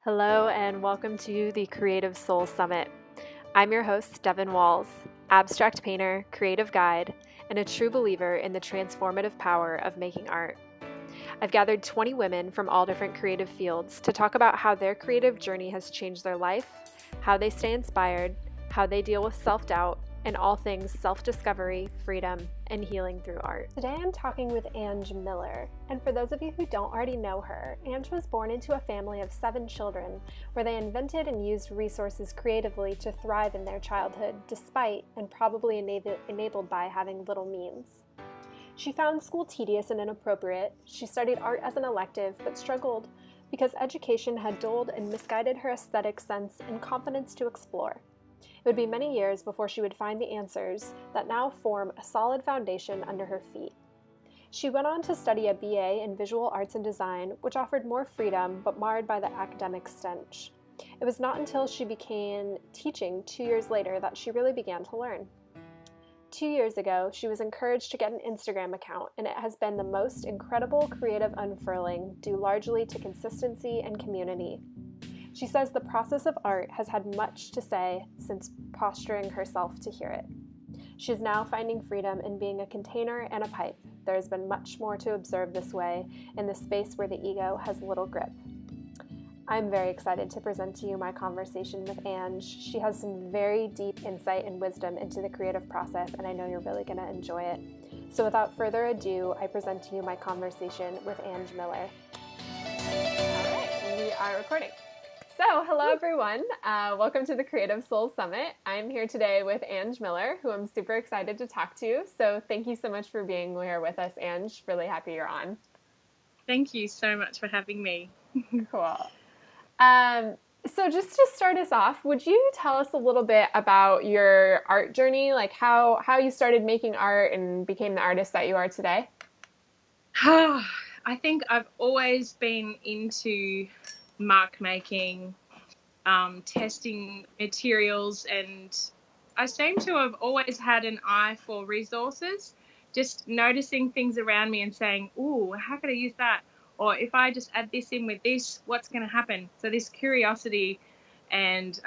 Hello and welcome to the Creative Soul Summit. I'm your host, Devin Walls, abstract painter, creative guide, and a true believer in the transformative power of making art. I've gathered 20 women from all different creative fields to talk about how their creative journey has changed their life, how they stay inspired, how they deal with self-doubt, and all things self-discovery, freedom, and healing through art. Today I'm talking with Ange Miller, and for those of you who don't already know her, Ange was born into a family of 7 children where they invented and used resources creatively to thrive in their childhood despite and probably enabled by having little means. She found school tedious and inappropriate. She studied art as an elective but struggled because education had dulled and misguided her aesthetic sense and confidence to explore. It would be many years before she would find the answers that now form a solid foundation under her feet. She went on to study a BA in Visual Arts and Design, which offered more freedom but marred by the academic stench. It was not until she began teaching 2 years later that she really began to learn. 2 years ago, she was encouraged to get an Instagram account, and it has been the most incredible creative unfurling due largely to consistency and community. She says the process of art has had much to say since posturing herself to hear it. She is now finding freedom in being a container and a pipe. There has been much more to observe this way in the space where the ego has little grip. I'm very excited to present to you my conversation with Ange. She has some very deep insight and wisdom into the creative process, and I know you're really going to enjoy it. So without further ado, I present to you my conversation with Ange Miller. All right, we are recording. So, hello everyone. Welcome to the Creative Soul Summit. I'm here today with Ange Miller, who I'm super excited to talk to. So, thank you so much for being here with us, Ange. Really happy you're on. Thank you so much for having me. Cool. So, just to start us off, would you tell us a little bit about your art journey, like how you started making art and became the artist that you are today? I think I've always been into mark making, testing materials, and I seem to have always had an eye for resources, just noticing things around me and saying, ooh, how could I use that? Or if I just add this in with this, what's going to happen? So this curiosity and,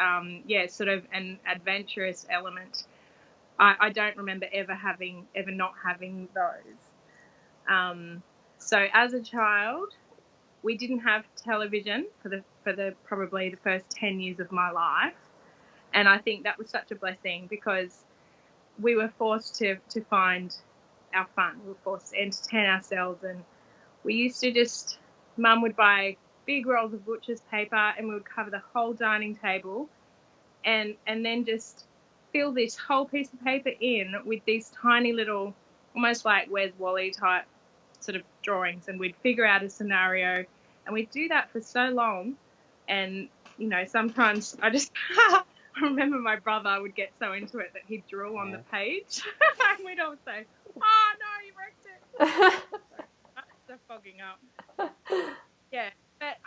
sort of an adventurous element. I don't remember ever not having those. So as a child, we didn't have television for the probably the first 10 years of my life, and I think that was such a blessing because we were forced to find our fun. We were forced to entertain ourselves, and we used to Mum would buy big rolls of butcher's paper, and we would cover the whole dining table, and then just fill this whole piece of paper in with these tiny little, almost like Where's Wally type sort of drawings, and we'd figure out a scenario, and we'd do that for so long. And sometimes I remember my brother would get so into it that he'd draw on the page and we'd all say, oh no, you wrecked it. That's fogging up. But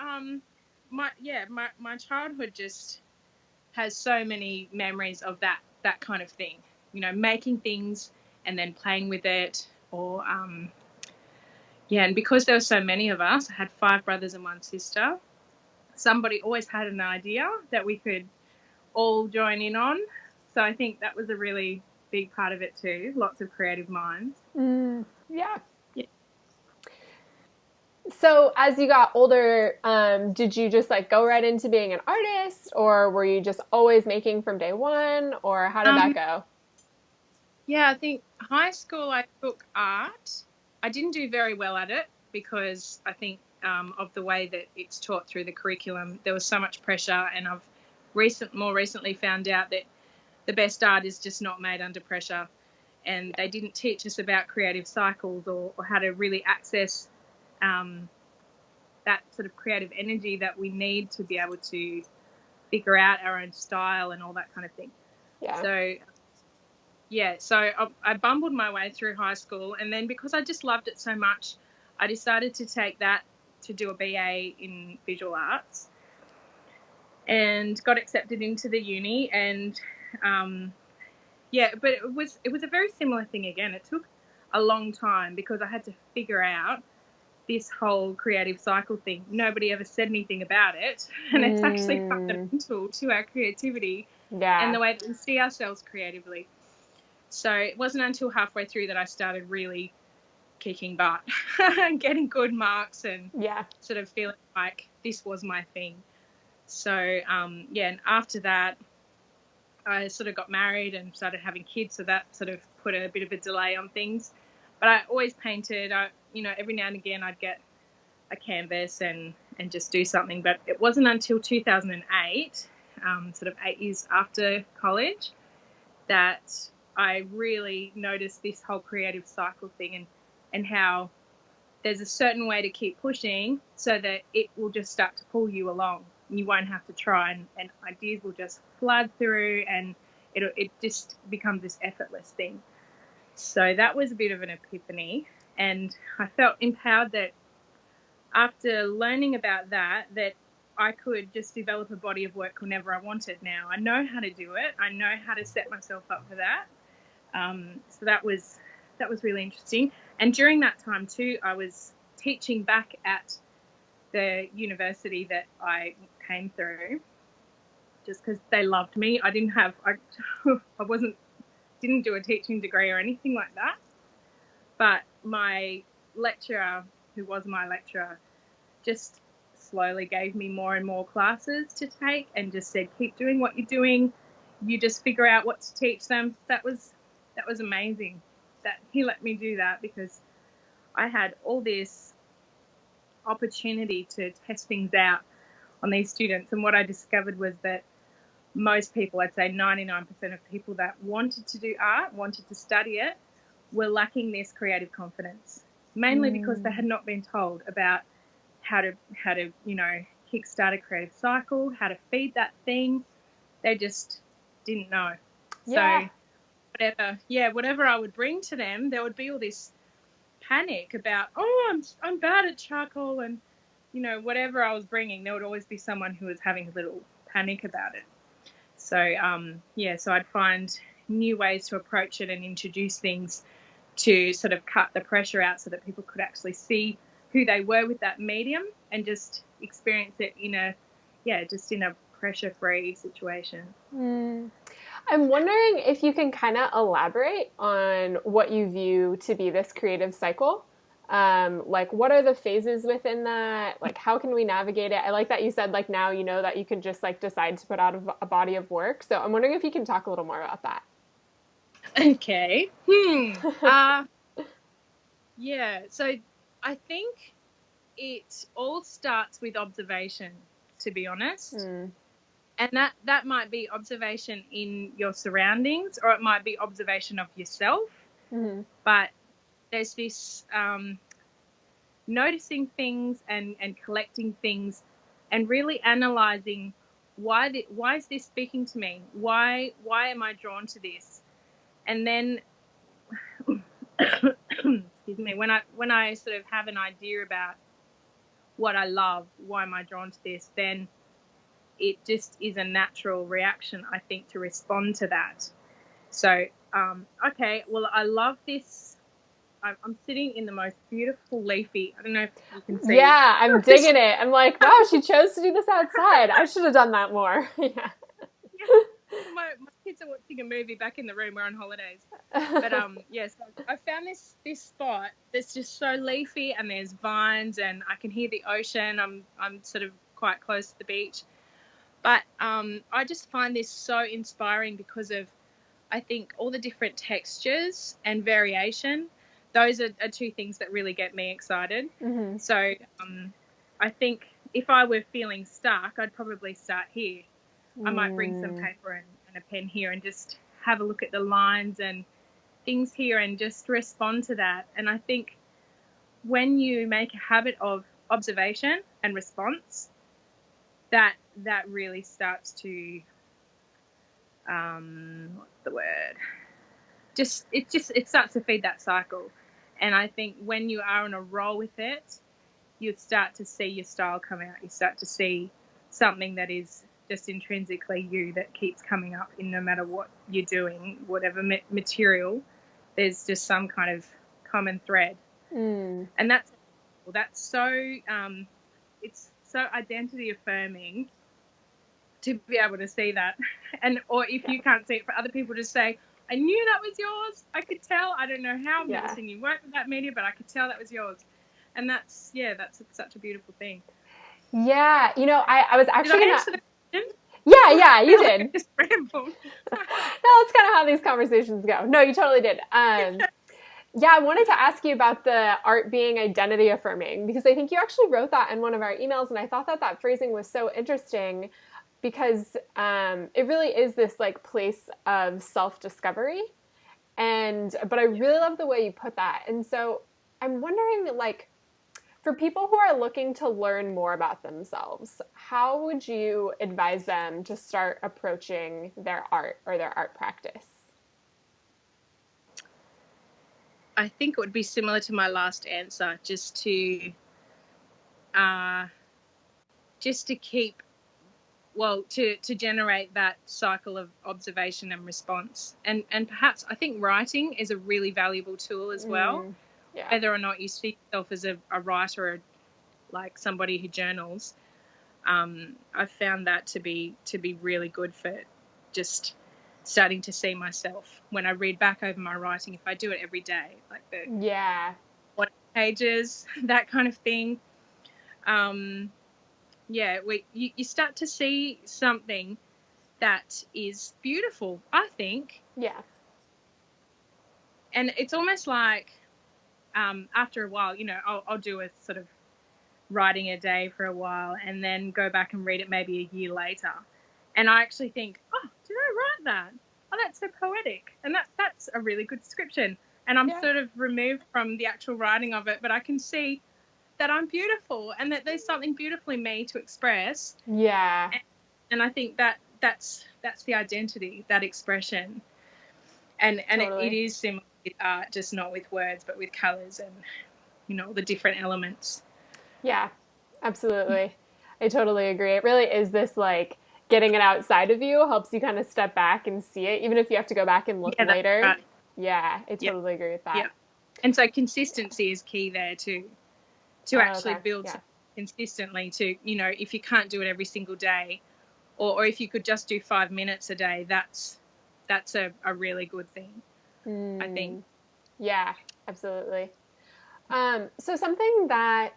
my childhood just has so many memories of that kind of thing, making things and then playing with it, or and because there were so many of us, I had 5 brothers and 1 sister, somebody always had an idea that we could all join in on. So I think that was a really big part of it too, lots of creative minds. Yeah. So as you got older, did you just go right into being an artist, or were you just always making from day one, or how did that go? Yeah, I think high school I took art. I didn't do very well at it because I think of the way that it's taught through the curriculum. There was so much pressure, and I've more recently found out that the best art is just not made under pressure, and they didn't teach us about creative cycles or how to really access that sort of creative energy that we need to be able to figure out our own style and all that kind of thing. So I bumbled my way through high school, and then because I just loved it so much, I decided to take that to do a BA in visual arts, and got accepted into the uni. And but it was a very similar thing again. It took a long time because I had to figure out this whole creative cycle thing. Nobody ever said anything about it, and it's actually fundamental to our creativity and the way that we see ourselves creatively. So it wasn't until halfway through that I started really kicking butt and getting good marks and sort of feeling like this was my thing. So, and after that, I sort of got married and started having kids, so that sort of put a bit of a delay on things. But I always painted. Every now and again I'd get a canvas and just do something. But it wasn't until 2008, sort of 8 years after college, that I really noticed this whole creative cycle thing and how there's a certain way to keep pushing so that it will just start to pull you along. You won't have to try, and ideas will just flood through, and it just becomes this effortless thing. So that was a bit of an epiphany, and I felt empowered that after learning about that I could just develop a body of work whenever I wanted now. I know how to do it. I know how to set myself up for that. So that was really interesting. And during that time too, I was teaching back at the university that I came through, just because they loved me. I didn't do a teaching degree or anything like that. But my lecturer, who was my lecturer, just slowly gave me more and more classes to take and just said, keep doing what you're doing. You just figure out what to teach them. That was amazing that he let me do that, because I had all this opportunity to test things out on these students. And what I discovered was that most people, I'd say 99% of people that wanted to do art, wanted to study it, were lacking this creative confidence, mainly because they had not been told about how to kickstart a creative cycle, how to feed that thing. They just didn't know. So whatever I would bring to them, there would be all this panic about, I'm bad at charcoal, and whatever I was bringing, there would always be someone who was having a little panic about it. So so I'd find new ways to approach it and introduce things to sort of cut the pressure out so that people could actually see who they were with that medium and just experience it in a pressure-free situation. I'm wondering if you can kind of elaborate on what you view to be this creative cycle. Like, what are the phases within that? Like, how can we navigate it? I like that you said, like, now you know that you can just like decide to put out a body of work. So I'm wondering if you can talk a little more about that. Okay. So I think it all starts with observation, to be honest. And that might be observation in your surroundings, or it might be observation of yourself. But there's this noticing things and collecting things and really analysing why is this speaking to me? Why am I drawn to this? And then excuse me, when I sort of have an idea about what I love, why am I drawn to this, then it just is a natural reaction, I think, to respond to that. So, okay, well, I love this. I'm sitting in the most beautiful leafy, I don't know if you can see. Yeah, I'm digging it. I'm like, wow, she chose to do this outside. I should have done that more. Yeah. My kids are watching a movie back in the room. We're on holidays. But so I found this spot that's just so leafy, and there's vines, and I can hear the ocean. I'm sort of quite close to the beach. But I just find this so inspiring because of, I think, all the different textures and variation. Those are two things that really get me excited. So I think if I were feeling stuck, I'd probably start here. I might bring some paper and a pen here and just have a look at the lines and things here and just respond to that. And I think when you make a habit of observation and response, that really starts to, what's the word? It starts to feed that cycle. And I think when you are on a roll with it, you start to see your style come out. You start to see something that is just intrinsically you, that keeps coming up in no matter what you're doing, whatever material, there's just some kind of common thread. And That's so it's so identity affirming to be able to see that. And or if you can't see it, for other people to say, I knew that was yours. I could tell. I don't know how. I've never seen you work with that media, but I could tell that was yours. And that's such a beautiful thing. Yeah, I was actually did I answer the question? Yeah, you did. Just rambled. No, that's kind of how these conversations go. No, you totally did. Yeah, I wanted to ask you about the art being identity affirming, because I think you actually wrote that in one of our emails, and I thought that phrasing was so interesting because it really is this like place of self-discovery. But I really love the way you put that. And so I'm wondering, like, for people who are looking to learn more about themselves, how would you advise them to start approaching their art or their art practice? I think it would be similar to my last answer, just to keep, to generate that cycle of observation and response. And perhaps I think writing is a really valuable tool as well. Yeah. Whether or not you see yourself as a writer or like somebody who journals, I've found that to be really good for just starting to see myself when I read back over my writing. If I do it every day, like the 1 pages, that kind of thing. You start to see something that is beautiful, I think. Yeah. And it's almost like after a while, I'll do a sort of writing a day for a while and then go back and read it maybe a year later. And I actually think, oh, did I write that? Oh, that's so poetic. And that's a really good description. And I'm sort of removed from the actual writing of it, but I can see that I'm beautiful and that there's something beautiful in me to express. Yeah. And I think that's the identity, that expression. And totally. it is similar with art, just not with words, but with colours and, the different elements. Yeah, absolutely. I totally agree. It really is this, like, getting it outside of you helps you kind of step back and see it, even if you have to go back and look later. Right. Yeah, I totally agree with that. Yeah. And so consistency is key there too, to actually build consistently to, if you can't do it every single day, or if you could just do 5 minutes a day, that's a really good thing, I think. Yeah, absolutely. So something that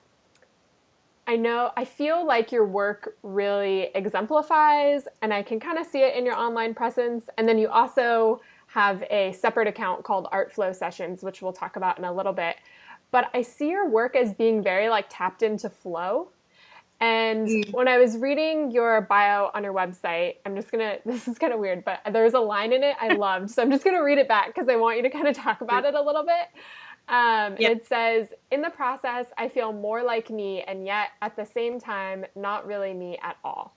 I feel like your work really exemplifies, and I can kind of see it in your online presence. And then you also have a separate account called Art Flow Sessions, which we'll talk about in a little bit. But I see your work as being very like tapped into flow. And when I was reading your bio on your website, this is kind of weird, but there's a line in it I loved. So I'm just going to read it back because I want you to kind of talk about it a little bit. And it says, in the process, I feel more like me, and yet at the same time, not really me at all.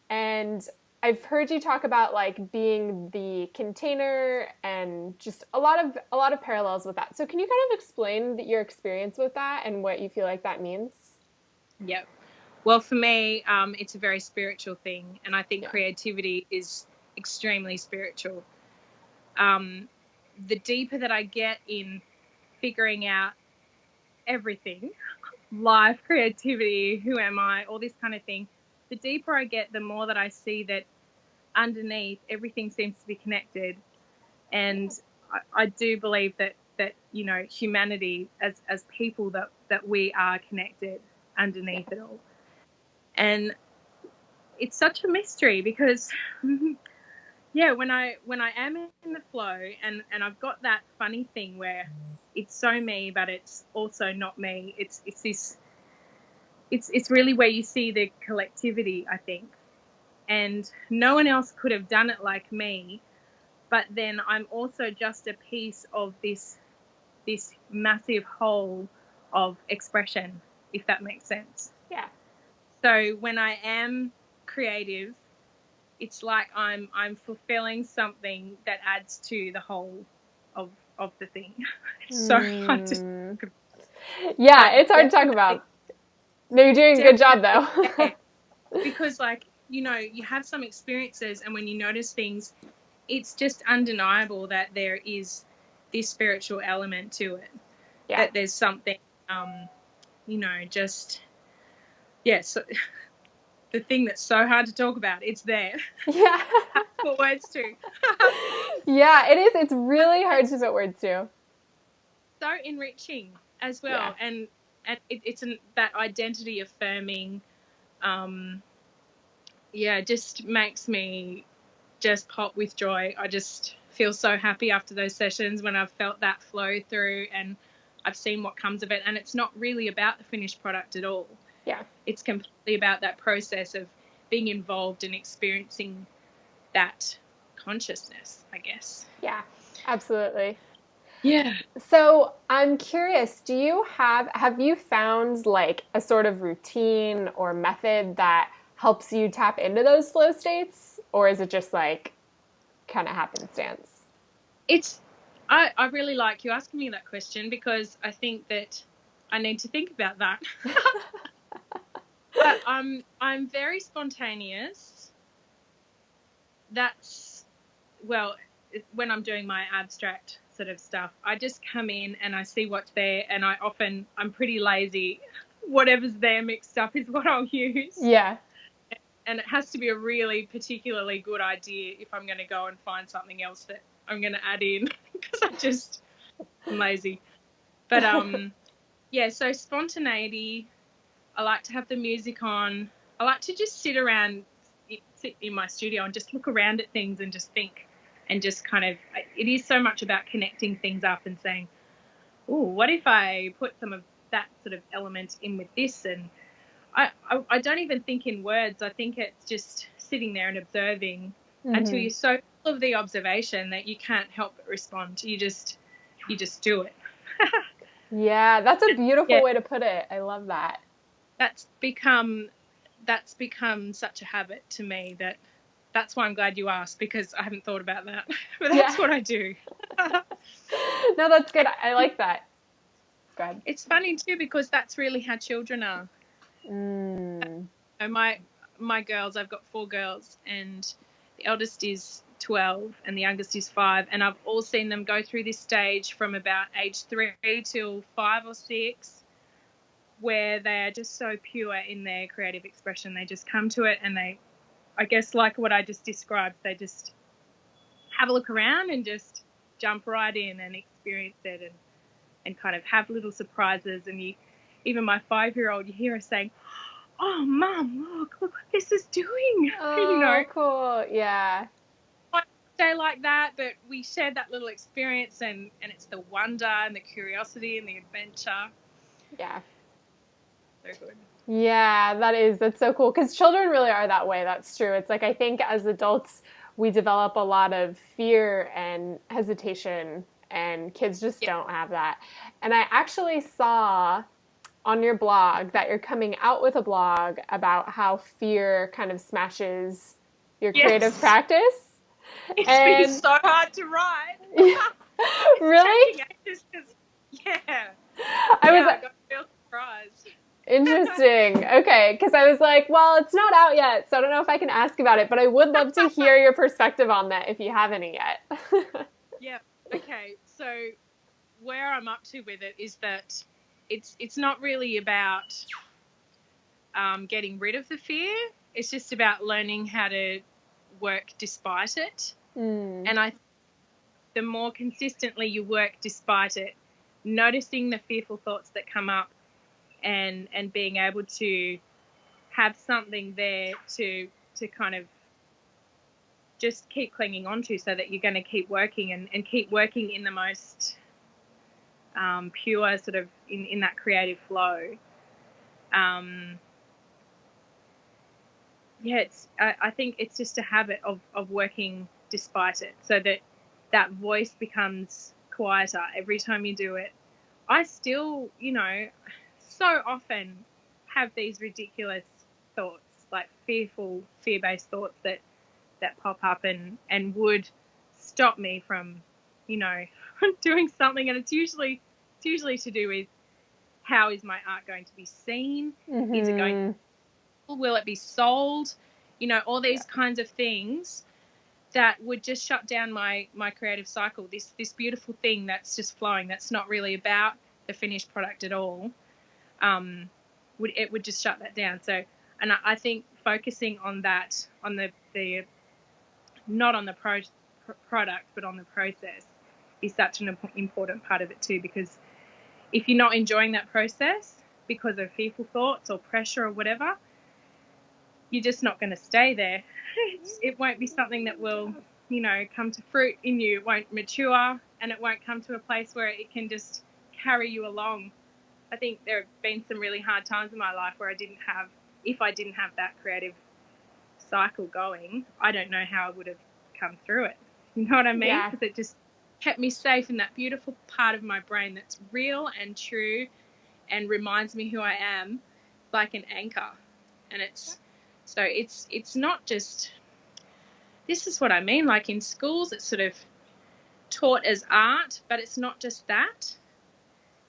And I've heard you talk about like being the container and just a lot of parallels with that. So can you kind of explain your experience with that and what you feel like that means? Yep. Well, for me, it's a very spiritual thing, and I think creativity is extremely spiritual. The deeper that I get in figuring out everything, life, creativity, who am I, all this kind of thing, the deeper I get, the more that I see that underneath everything seems to be connected. And I do believe that humanity as people, that we are connected underneath it all. And it's such a mystery because when I am in the flow and I've got that funny thing where it's so me, but it's also not me. It's really where you see the collectivity, I think. And no one else could have done it like me. But then I'm also just a piece of this massive whole of expression, if that makes sense. Yeah. So when I am creative, it's like I'm fulfilling something that adds to the whole of the thing. It's so hard to talk about. Yeah, it's hard to talk about. No, you're doing a good job though. Because you have some experiences, and when you notice things, it's just undeniable that there is this spiritual element to it. Yeah. That there's something just, yes, the thing that's so hard to talk about, it's there. Yeah. Put words to. Yeah, it is. It's really hard to put words to. So enriching as well. Yeah. And it's that identity affirming, just makes me just pop with joy. I just feel so happy after those sessions when I've felt that flow through and I've seen what comes of it. And it's not really about the finished product at all. Yeah. It's completely about that process of being involved and experiencing that consciousness, I guess. Yeah, absolutely. Yeah. So I'm curious, have you found like a sort of routine or method that helps you tap into those flow states? Or is it just like kind of happenstance? I really like you asking me that question because I think that I need to think about that. But I'm very spontaneous. That's, well, when I'm doing my abstract sort of stuff, I just come in and I see what's there, and I'm pretty lazy. Whatever's there mixed up is what I'll use. Yeah. And it has to be a really particularly good idea if I'm going to go and find something else that I'm going to add in because I'm lazy. But so spontaneity. I like to have the music on. I like to just sit in my studio and just look around at things and just think, and just kind of, it is so much about connecting things up and saying, oh, what if I put some of that sort of element in with this? And I don't even think in words. I think it's just sitting there and observing until you're so full of the observation that you can't help but respond. You just do it. Yeah, that's a beautiful way to put it. I love that. That's become such a habit to me that's why I'm glad you asked, because I haven't thought about that. But that's what I do. No, that's good. I like that. Go ahead. It's funny too because that's really how children are. Mm. So my girls, I've got 4 girls, and the eldest is 12 and the youngest is 5, and I've all seen them go through this stage from about age 3 till 5 or 6, where they are just so pure in their creative expression. They just come to it and they, I guess, like what I just described, they just have a look around and just jump right in and experience it and kind of have little surprises. And even my 5-year-old, you hear her saying, oh, Mum, look what this is doing. Oh, cool. Yeah. I say like that, but we shared that little experience, and it's the wonder and the curiosity and the adventure. Yeah. So good. Yeah, that's so cool, because children really are that way. That's true. It's like, I think as adults, we develop a lot of fear and hesitation, and kids just don't have that. And I actually saw on your blog that you're coming out with a blog about how fear kind of smashes your creative practice. It's been so hard to write. Really? I got real surprised. Interesting. Okay, because I was like, well, it's not out yet, so I don't know if I can ask about it, but I would love to hear your perspective on that if you have any yet. Yeah. Okay. So where I'm up to with it is that it's not really about getting rid of the fear. It's just about learning how to work despite it. And the more consistently you work despite it, noticing the fearful thoughts that come up, and being able to have something there to kind of just keep clinging on to, so that you're going to keep working and keep working in the most pure sort of in that creative flow. I think it's just a habit of working despite it, so that voice becomes quieter every time you do it. I still, so often have these ridiculous thoughts, like fear-based thoughts that pop up and would stop me from, doing something. And it's usually to do with, how is my art going to be seen? Is it going? Will it be sold? All these kinds of things that would just shut down my creative cycle. This beautiful thing that's just flowing. That's not really about the finished product at all. would just shut that down. So, and I think focusing on that, on the not on the product, but on the process, is such an important part of it too. Because if you're not enjoying that process because of fearful thoughts or pressure or whatever, you're just not going to stay there. It won't be something that will, come to fruit in you. It won't mature, and it won't come to a place where it can just carry you along. I think there have been some really hard times in my life where if I didn't have that creative cycle going, I don't know how I would have come through it. You know what I mean? Because it just kept me safe in that beautiful part of my brain that's real and true and reminds me who I am, like an anchor. And it's not just, this is what I mean, like in schools it's sort of taught as art, but it's not just that.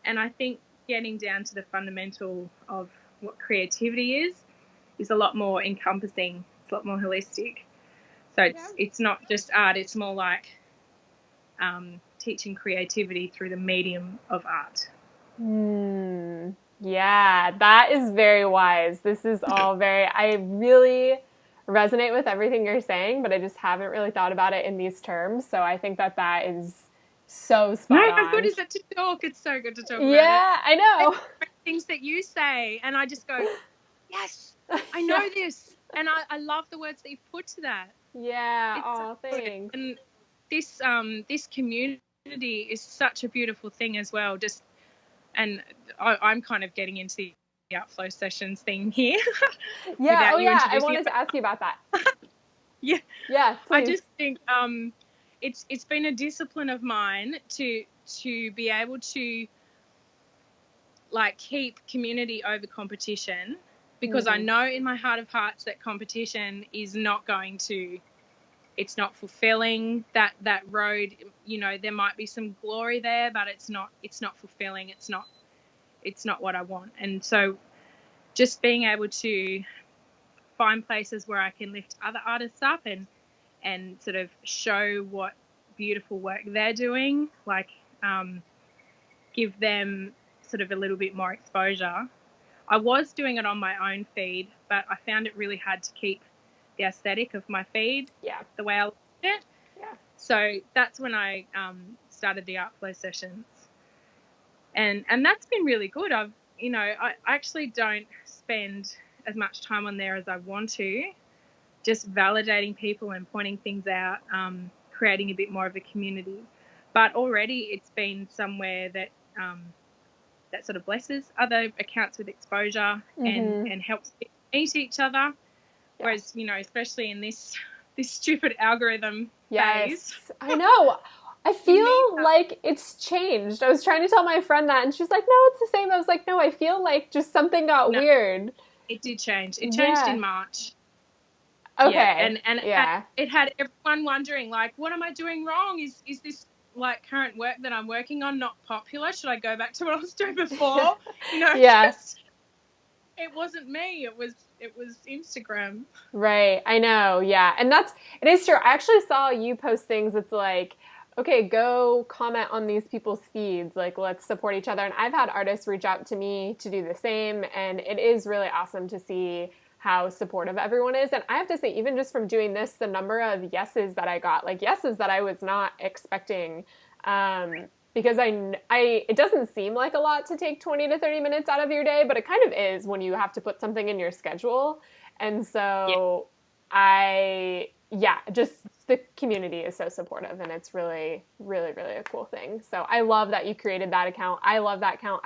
And I think getting down to the fundamental of what creativity is a lot more encompassing. It's a lot more holistic. So it's not just art, it's more like teaching creativity through the medium of art. Yeah, that is very wise. This is all I really resonate with everything you're saying, but I just haven't really thought about it in these terms. So I think that is so spot on. How good is it to talk? It's so good to talk about it. Yeah, I know. Things that you say, and I just go, yes, I know this. And I love the words that you've put to that. Yeah, thanks. And this community is such a beautiful thing as well. And I'm kind of getting into the outflow sessions thing here. Yeah, I wanted to ask you about that. Yeah, please. I just think it's been a discipline of mine to be able to like keep community over competition, because I know in my heart of hearts that competition is not going to, it's not fulfilling. That road, there might be some glory there, but it's not fulfilling. It's not what I want. And so just being able to find places where I can lift other artists up and sort of show what beautiful work they're doing, like give them sort of a little bit more exposure. I was doing it on my own feed, but I found it really hard to keep the aesthetic of my feed the way I liked it. Yeah. So that's when I started the art flow sessions. And that's been really good. I actually don't spend as much time on there as I want to, just validating people and pointing things out, creating a bit more of a community. But already it's been somewhere that that sort of blesses other accounts with exposure and helps people meet each other. Whereas, especially in this stupid algorithm phase. I know. I feel like it's changed. I was trying to tell my friend that, and she's like, no, it's the same. I was like, no, I feel like just something got weird. It did change. It changed in March. Okay. Yeah, and it had everyone wondering, like, what am I doing wrong? Is this, like, current work that I'm working on not popular? Should I go back to what I was doing before? It wasn't me. It was Instagram. Right. I know. Yeah. And it is true. I actually saw you post things that's like, okay, go comment on these people's feeds. Like, let's support each other. And I've had artists reach out to me to do the same. And it is really awesome to see how supportive everyone is. And I have to say, even just from doing this, the number of yeses that I got, like yeses that I was not expecting, because it doesn't seem like a lot to take 20 to 30 minutes out of your day, but it kind of is when you have to put something in your schedule. And so just the community is so supportive, and it's really, really, really a cool thing. So I love that you created that account. I love that account.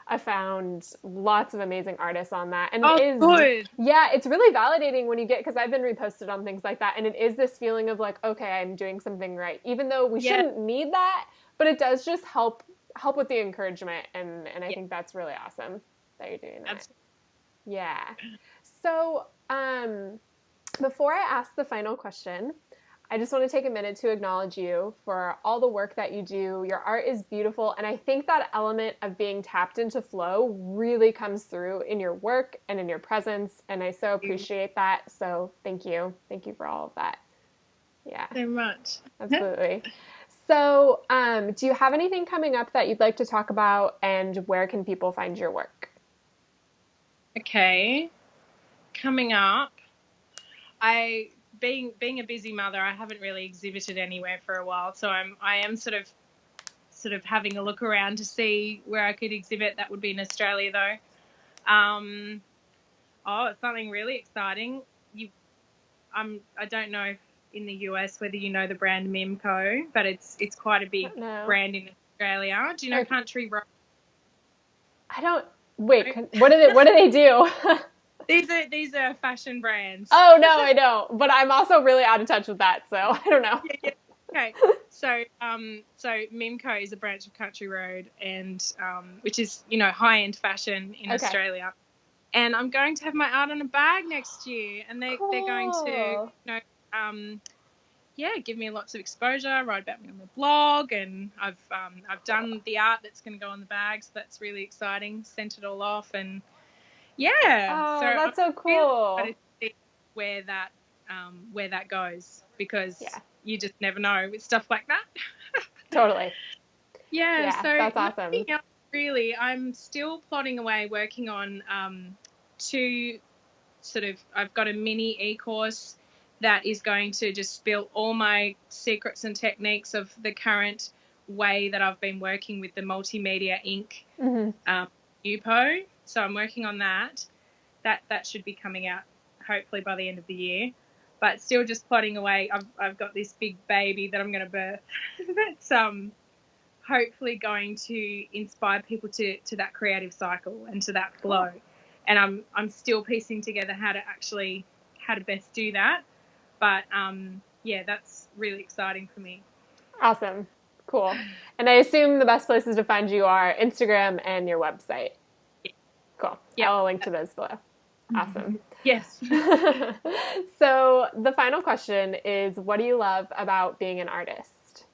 I found lots of amazing artists on that. And good. Yeah, it's really validating when you get, because I've been reposted on things like that, and it is this feeling of like, okay, I'm doing something right, even though we shouldn't need that, but it does just help with the encouragement, and I think that's really awesome that you're doing that. Absolutely. Yeah. So, before I ask the final question, I just want to take a minute to acknowledge you for all the work that you do. Your art is beautiful, and I think that element of being tapped into flow really comes through in your work and in your presence, and I so appreciate that. So thank you. Thank you for all of that. Yeah. So much. Absolutely. So do you have anything coming up that you'd like to talk about, and where can people find your work? Okay. Coming up, being a busy mother, I haven't really exhibited anywhere for a while, so I am sort of having a look around to see where I could exhibit. That would be in Australia though. It's something really exciting. I don't know if in the US whether you know the brand Mimco, but it's quite a big brand in Australia. Do you know Country Road? I don't. Wait, what do they do? These are fashion brands. Oh no, I don't. But I'm also really out of touch with that, so I don't know. Yeah. Okay. So Mimco is a branch of Country Road, and which is high-end fashion in Australia. And I'm going to have my art on a bag next year, and they're going to give me lots of exposure, write about me on the blog, and I've done the art that's going to go on the bag, so that's really exciting. Sent it all off, and so that's so cool. Really to see where that goes, because you just never know with stuff like that. Totally. Yeah, so that's awesome. Really, I'm still plodding away, working on I've got a mini e-course that is going to just spill all my secrets and techniques of the current way that I've been working with the multimedia ink UPO. So I'm working on that. That should be coming out hopefully by the end of the year. But still just plodding away. I've got this big baby that I'm going to birth that's hopefully going to inspire people to that creative cycle and to that flow. And I'm still piecing together how to best do that. But that's really exciting for me. Awesome. Cool. And I assume the best places to find you are Instagram and your website. Yeah. Cool. Yep. I'll link to those below. Awesome. Yes. So the final question is, what do you love about being an artist?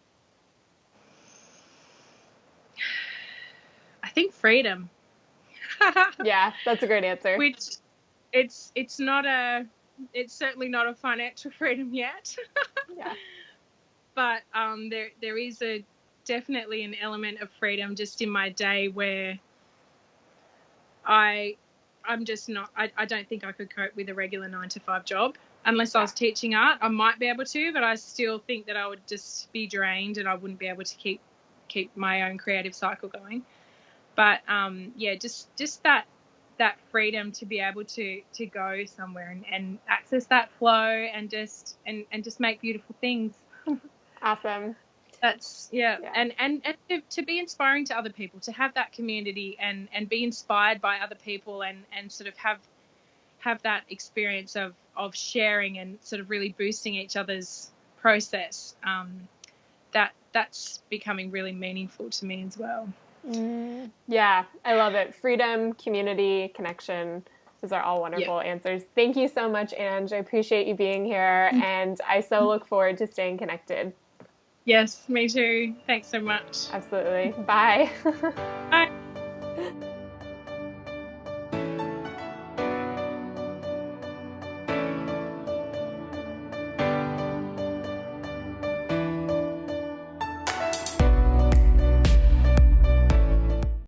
I think freedom. Yeah, that's a great answer. Which it's certainly not a financial freedom yet. Yeah. But there is definitely an element of freedom just in my day where I'm just not, I don't think I could cope with a regular 9-to-5 job unless I was teaching art. I might be able to, but I still think that I would just be drained and I wouldn't be able to keep my own creative cycle going. But just that freedom to be able to go somewhere and access that flow and just make beautiful things. Awesome. That's and to be inspiring to other people, to have that community and be inspired by other people and sort of have that experience of sharing and sort of really boosting each other's process. That's becoming really meaningful to me as well. Yeah, I love it. Freedom, community, connection. Those are all wonderful answers. Thank you so much, Ange. I appreciate you being here, and I so look forward to staying connected. Yes, me too. Thanks so much. Absolutely. Bye. Bye.